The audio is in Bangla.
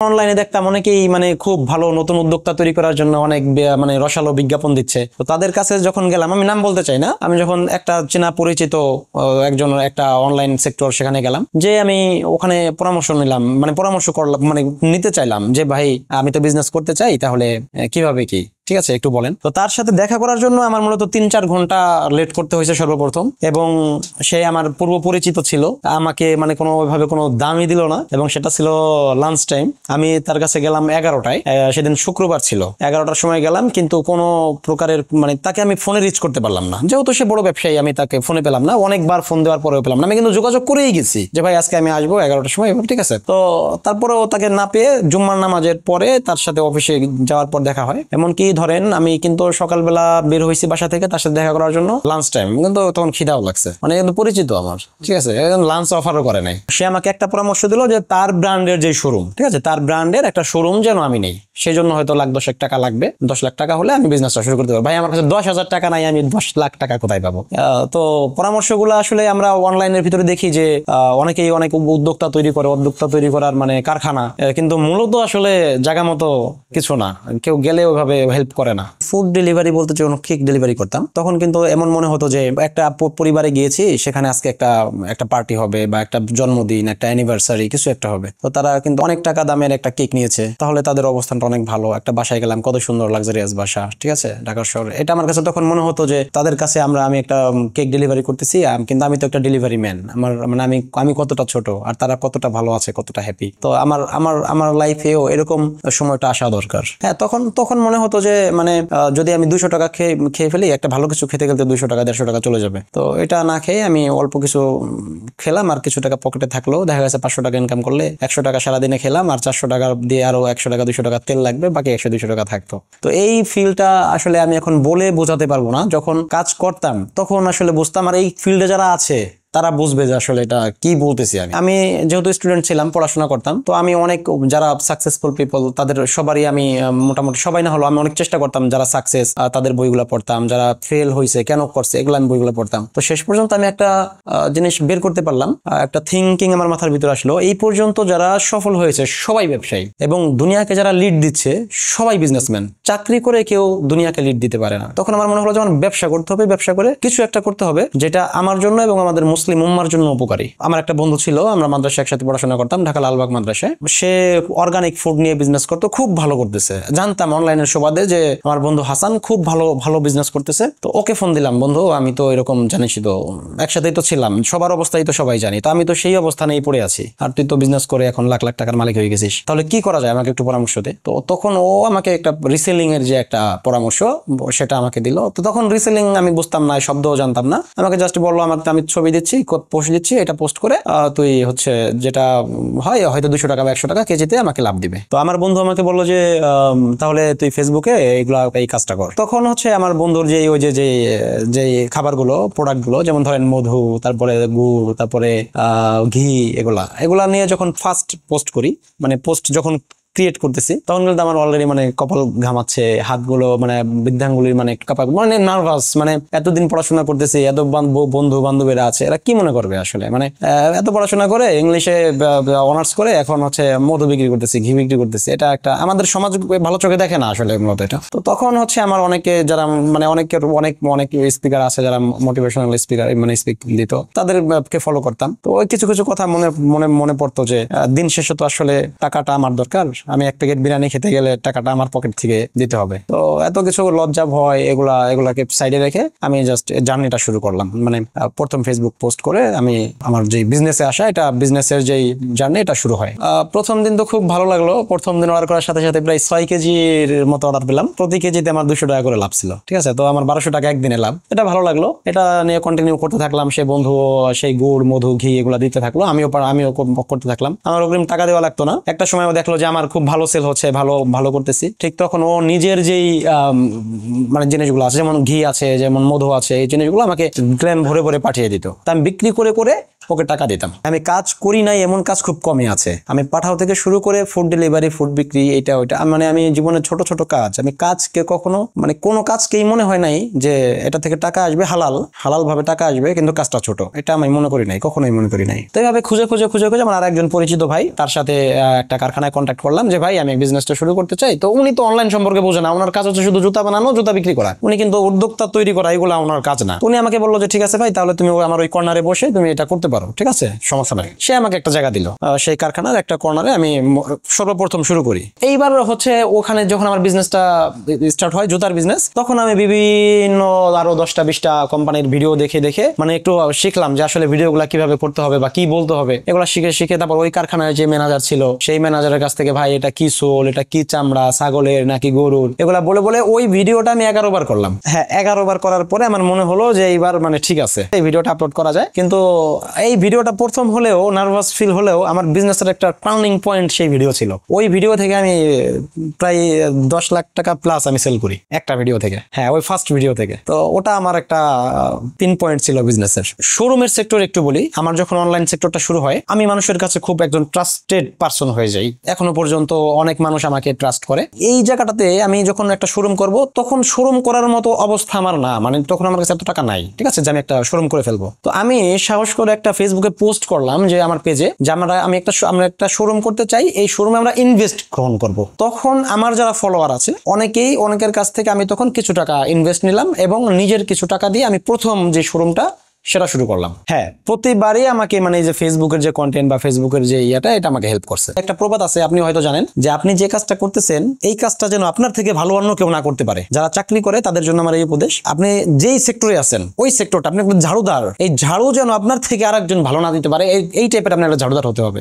অনলাইনে দেখতাম অনেকেই মানে খুব ভালো নতুন উদ্যোক্তা তৈরি করার জন্য অনেক মানে রসালো বিজ্ঞাপন দিচ্ছে। তো তাদের কাছে যখন গেলাম, আমি নাম বলতে চাই না, আমি যখন একটা চেনা পরিচিত একজন একটা অনলাইন সেক্টর সেখানে গেলাম, যে আমি ওখানে পরামর্শ নিলাম, মানে পরামর্শ করলাম, মানে নিতে চাইলাম যে ভাই আমি তো বিজনেস করতে চাই, তাহলে কিভাবে কি, ঠিক আছে একটু বলেন। তো তার সাথে দেখা করার জন্য আমার মূলত 3-4 ঘন্টা লেট করতে হয়েছে সর্বপ্রথম, এবং সে আমার পূর্ব পরিচিত ছিল, আমাকে মানে কোনোভাবে কোনো দামই দিল না, এবং সেটা ছিল লাঞ্চ টাইম। আমি তার কাছে গেলাম 11টায়, সেদিন শুক্রবার ছিল, 11টার সময় গেলাম, কিন্তু কোনো প্রকারের মানে তাকে আমি ফোনে রিচ করতে পারলাম না, যেহেতু সে বড় ব্যবসায়ী, আমি তাকে ফোনে পেলাম না, অনেকবার ফোন দেওয়ার পরেও পেলাম না। আমি কিন্তু যোগাযোগ করেই গেছি যে ভাই আজকে আমি আসবো 11টার সময়, ঠিক আছে। তো তারপরেও তাকে না পেয়ে জুম্মার নামাজের পরে তার সাথে অফিসে যাওয়ার পর দেখা হয়। এমনকি ধরেন আমি কিন্তু সকালবেলা বের হয়েছি বাসা থেকে তার সাথে দেখা করার জন্য লাঞ্চ টাইম, কিন্তু তখন খিদাও লাগছে, মানে কিন্তু পরিচিত আমার, ঠিক আছে, লাঞ্চ অফারও করে নাই। সে আমাকে একটা পরামর্শ দিল যে তার ব্র্যান্ডের যে শোরুম, ঠিক আছে, তার ব্র্যান্ডের একটা শোরুম যেন আমি নেই, সেই জন্য হয়তো 1,10,000 টাকা লাগবে, 10 লাখ টাকা হলে আমি বিজনেসটা শুরু করতে পারবো। ভাই আমার কাছে 10,000 টাকা নাই, আমি 10 লাখ টাকা কোথায় পাবো? তো পরামর্শগুলো আসলে আমরা অনলাইনের ভিতরে দেখি যে অনেকেই অনেক উদ্যোক্তা তৈরি করে, উদ্যোক্তা তৈরি করার মানে কারখানা, কিন্তু মূলত আসলে জায়গা মতো কিছু না, কেউ গেলে ওইভাবে হেল্প করে না। ফুড ডেলিভারি বলতে যখন কেক ডেলিভারি করতাম, তখন কিন্তু এমন মনে হতো যে একটা পরিবারে গিয়েছি, সেখানে আজকে একটা পার্টি হবে, বা একটা জন্মদিন, একটা অ্যানিভার্সারি, কিছু একটা হবে, তো তারা কিন্তু অনেক টাকা দামের একটা কেক নিয়েছে, তাহলে তাদের অবস্থানটা অনেক ভালো। একটা বাসায় গেলাম, কত সুন্দর লাক্সারিয়াস বাসা, ঠিক আছে, ঢাকার শহরে। এটা আমার কাছে তখন মনে হতো যে তাদের কাছে আমি একটা কেক ডেলিভারি করতেছি, কিন্তু আমি তো একটা ডেলিভারি ম্যান, আমার মানে আমি কতটা ছোট, আর তারা কতটা ভালো আছে, কতটা হ্যাপি। তো আমার লাইফেও এরকম সময়টা আসা দরকার। হ্যাঁ, তখন মনে হতো যে মানে যদি আমি 200 টাকা খেয়ে ফেলি, একটা ভালো কিছু খেতে গেলে 200 টাকা 150 টাকা চলে যাবে। তো এটা না খেয়ে আমি অল্প কিছু খেলাম, আর কিছু টাকা পকেটে থাকলো, দেখা গেছে 500 টাকা ইনকাম করলে 100 টাকা সারাদিনে খেলাম, আর 400 টাকা দিয়ে আরো 100 টাকা 200 টাকা তেল লাগবে, বাকি 100-200 টাকা থাকতো। তো এই ফিলটা আসলে আমি এখন বলে বোঝাতে পারবো না, যখন কাজ করতাম তখন আসলে বুঝতাম, আর এই ফিল্ডে যারা আছে তারা বুঝবে যে আসলে এটা কি বলতেছি। আমি যেহেতু স্টুডেন্ট ছিলাম, পড়াশোনা করতাম, তো আমি অনেক যারা সাকসেসফুল পিপল তাদের সবারই আমি মোটামুটি, সবাই না হলো, আমি অনেক চেষ্টা করতাম যারা সাকসেস তাদের বইগুলো পড়তাম, যারা ফেল হয়েছে কেন করছে এগুলো আমি বইগুলো পড়তাম। তো শেষ পর্যন্ত আমি একটা জিনিস বের করতে পারলাম, একটা থিঙ্কিং আমার মাথার ভিতরে আসলো, এই পর্যন্ত যারা সফল হয়েছে সবাই ব্যবসায়ী, এবং দুনিয়াকে যারা লিড দিচ্ছে সবাই বিজনেসম্যান। চাকরি করে কেউ দুনিয়াকে লিড দিতে পারে না। তখন আমার মনে হলো যেমন ব্যবসা করতে হবে, ব্যবসা করে কিছু একটা করতে হবে যেটা আমার জন্য এবং আমাদের মুসলিম উম্মার জন্য উপকারী। আমার একটা বন্ধু ছিল, আমরা মাদ্রাসায় একসাথে পড়াশোনা করতাম, ঢাকা লালবাগ মাদ্রাসায়। সে অর্গানিক ফুড নিয়ে বিজনেস করতো, খুব ভালো করতেছে। জানতাম অনলাইনের সুবাদে যে আমার বন্ধু হাসান খুব ভালো বিজনেস করতেছে। তো ওকে ফোন দিলাম, বন্ধু আমি তো এরকম জানিসই তো, একসাথেই তো ছিলাম, সবার অবস্থাই তো সবাই জানি, তো আমি তো সেই অবস্থানেই পড়ে আছি, আর তুই তো বিজনেস করে এখন লাখ লাখ টাকার মালিক হয়ে গেছিস, তাহলে কি করা যায়, আমাকে একটু পরামর্শ দে। তো তখন ও আমাকে একটা রিসেলিং এর যে একটা পরামর্শ সেটা আমাকে দিল। তো তখন রিসেলিং আমি বুঝতাম না, শব্দও জানতাম না, আমাকে জাস্ট বললো আমি ছবি দিচ্ছি, পোস্ট দিচ্ছি, এটা পোস্ট করে তুই হচ্ছে যেটা হয় হয়তো 200 টাকা বা 100 টাকা কেজিতে আমাকে লাভ দিবে। তো আমার বন্ধু আমাকে বললো যে তাহলে তুই ফেসবুকে এই কাজটা কর। তখন হচ্ছে আমার বন্ধুর যে ওই যে খাবারগুলো, প্রোডাক্টগুলো, যেমন ধরেন মধু, তারপরে গুড়, তারপরে ঘি, এগুলা নিয়ে যখন ফার্স্ট পোস্ট করি, মানে পোস্ট যখন ক্রিয়েট করতেছি, তখন কিন্তু আমার অলরেডি মানে কপাল ঘামাচ্ছে, হাতগুলো মানে বৃদ্ধাঙ্গুলির মানে কাঁপা, মানে নার্ভাস, মানে এতদিন পড়াশোনা করতেছি, এত বন্ধু বান্ধবীরা আছে, এরা কি মনে করবে আসলে, মানে এত পড়াশোনা করে ইংলিশে অনার্স করে এখন হচ্ছে মধু বিক্রি করতেছি, ঘি বিক্রি করতেছি, এটা একটা আমাদের সমাজ ভালো চোখে দেখে না আসলে মূলত এটা। তো তখন হচ্ছে আমার অনেকে যারা মানে অনেক স্পিকার আছে যারা মোটিভেশনাল স্পিকার মানে স্পিক দিত, তাদেরকে ফলো করতাম। তো ওই কিছু কথা মনে পড়তো যে দিন শেষে তো আসলে টাকাটা আমার দরকার, আমি এক প্যাকেট বিরিয়ানি খেতে গেলে টাকাটা আমার পকেট থেকে দিতে হবে। তো এত কিছু লজ্জা ভয় এগুলাকে সাইডে রেখে আমি জাস্ট জার্নিটা শুরু করলাম। মানে প্রথম ফেসবুক পোস্ট করে আমি আমার যে বিজনেসে আসা, এটা বিজনেসের যেই জার্নি এটা শুরু হয়। প্রথম দিন তো খুব ভালো লাগলো। প্রথম দিন অর্ডার করার সাথে সাথে প্রায় 6 কেজির মতো অর্ডার পেলাম। প্রতি কেজিতে আমার 200 টাকা করে লাভ ছিল, ঠিক আছে। তো আমার 1200 টাকা একদিনে লাভ, এটা ভালো লাগলো। এটা নিয়ে কন্টিনিউ করতে থাকলাম। সেই বন্ধু সেই গুড় মধু ঘি এগুলা দিতে থাকলো, আমিও করতে থাকলাম। আমার অগ্রিম টাকা দেওয়া লাগতো না। একটা সময় দেখলো যে আমার খুব ভালো সেল হচ্ছে, ভালো করতেছি। ঠিক তখন ও নিজের যেই মানে জিনিসগুলো আছে, যেমন ঘি আছে, যেমন মধু আছে, এই জিনিসগুলো আমাকে ক্লেম ভরে পাঠিয়ে দিত। তা আমি বিক্রি করে ওকে টাকা দিতাম। আমি কাজ করি নাই এমন কাজ খুব কমই আছে। আমি পাঠাও থেকে শুরু করে ফুড ডেলিভারি, ফুড বিক্রি, এটা ওইটা, মানে আমি জীবনের ছোট ছোট কাজ, আমি কাজকে কখনো মানে কোনো কাজকেই মনে হয় নাই যে এটা থেকে টাকা আসবে, হালাল ভাবে টাকা আসবে, কিন্তু কাজটা ছোট, এটা আমি মনে করি নাই, কখনোই মনে করি নাই। তো এইভাবে খুঁজে খুঁজে খুঁজে খুঁজে আমার আরেকজন পরিচিত ভাই, তার সাথে একটা কারখানায় কন্ট্যাক্ট করলাম যে ভাই আমি বিজনেসটা শুরু করতে চাই। তো উনি তো অনলাইন সম্পর্কে বোঝে না, ওনার কাজ হচ্ছে শুধু জুতা বানানো, জুতা বিক্রি করা, উনি কিন্তু উদ্যোক্তা তৈরি করা এগুলো ওনার কাজ না। উনি আমাকে বললো যে ঠিক আছে ভাই, তাহলে তুমি আমার ওই কর্নারে বসে তুমি এটা করতে পারো, ঠিক আছে, সমস্যা নাই। সে আমাকে একটা জায়গা দিল, সেই কারখানার একটা কর্নারে আমি সর্বপ্রথম শুরু করি। এইবার হচ্ছে ওখানে যখন আমার বিজনেসটা স্টার্ট হয়, জুতার বিজনেস, তখন আমি বিভিন্ন আরো 10টা 20টা কোম্পানির ভিডিও দেখে দেখে মানে একটু শিখলাম যে আসলে ভিডিওগুলো কিভাবে করতে হবে বা কি বলতে হবে, এগুলো শিখে শিখে তারপর ওই কারখানায় যে ম্যানেজার ছিল সেই ম্যানেজারের কাছ থেকে ভাই এটা কি সোল, এটা কি চামড়া, ছাগলের নাকি গরুর, এগুলা বলে বলে ওই ভিডিওটা আমি 11 বার করলাম। হ্যাঁ, 11 বার করার পরে আমার মনে হলো যে এইবার মানে ঠিক আছে, এই ভিডিওটা আপলোড করা যায়। কিন্তু এই ভিডিওটা প্রথম হলেও নার্ভাস ফিল হলেও আমার বিজনেসের একটা টার্নিং পয়েন্ট সেই ভিডিও ছিল। ওই ভিডিও থেকে আমি প্রায় 10 লাখ টাকা প্লাস আমি সেল করি একটা ভিডিও থেকে। হ্যাঁ, ওই ফার্স্ট ভিডিও থেকে। তো ওটা আমার একটা পিন পয়েন্ট ছিল বিজনেসের। শোরুমের সেক্টর একটু বলি, আমার যখন অনলাইন সেক্টরটা শুরু হয় আমি মানুষের কাছে খুব একজন ট্রাস্টেড পারসন হয়ে যাই। এখনো পর্যন্ত অনেক মানুষ আমাকে ট্রাস্ট করে। এই জায়গাটাতে আমি যখন একটা শোরুম করব, তখন শোরুম করার মতো অবস্থা আমার না, মানে তখন আমার কাছে এত টাকা নাই, ঠিক আছে, যে আমি একটা শোরুম করে ফেলবো। তো আমি সাহস করে একটা ফেসবুকে পোস্ট করলাম যে আমার পেজে যে আমরা একটা শোরুম করতে চাই, এই শোরুমে আমরা ইনভেস্ট গ্রহণ করব। তখন আমার যারা ফলোয়ার আছে অনেকের কাছ থেকে আমি তখন কিছু টাকা ইনভেস্ট নিলাম এবং নিজের কিছু টাকা দিয়ে আমি প্রথম যে শোরুমটা সেটা শুরু করলাম। হ্যাঁ, প্রতিবারই আমাকে মানে যে ফেসবুকের যে কন্টেন্ট বা ফেসবুকের যে এটা আমাকে হেল্প করছে। একটা প্রবাদ আছে, আপনি হয়তো জানেন, যে আপনি যে কাজটা করতেছেন এই কাজটা যেন আপনার থেকে ভালো অন্য কেউ না করতে পারে। যারা চাকরি করে তাদের জন্য আমার এই উপদেশ, আপনি যেই সেক্টরে আছেন ওই সেক্টরটা, আপনি একটা ঝাড়ুদার, এই ঝাড়ু যেন আপনার থেকে আরেকজন ভালো না দিতে পারে, এই টাইপের আপনার একটা ঝাড়ুদার হতে হবে।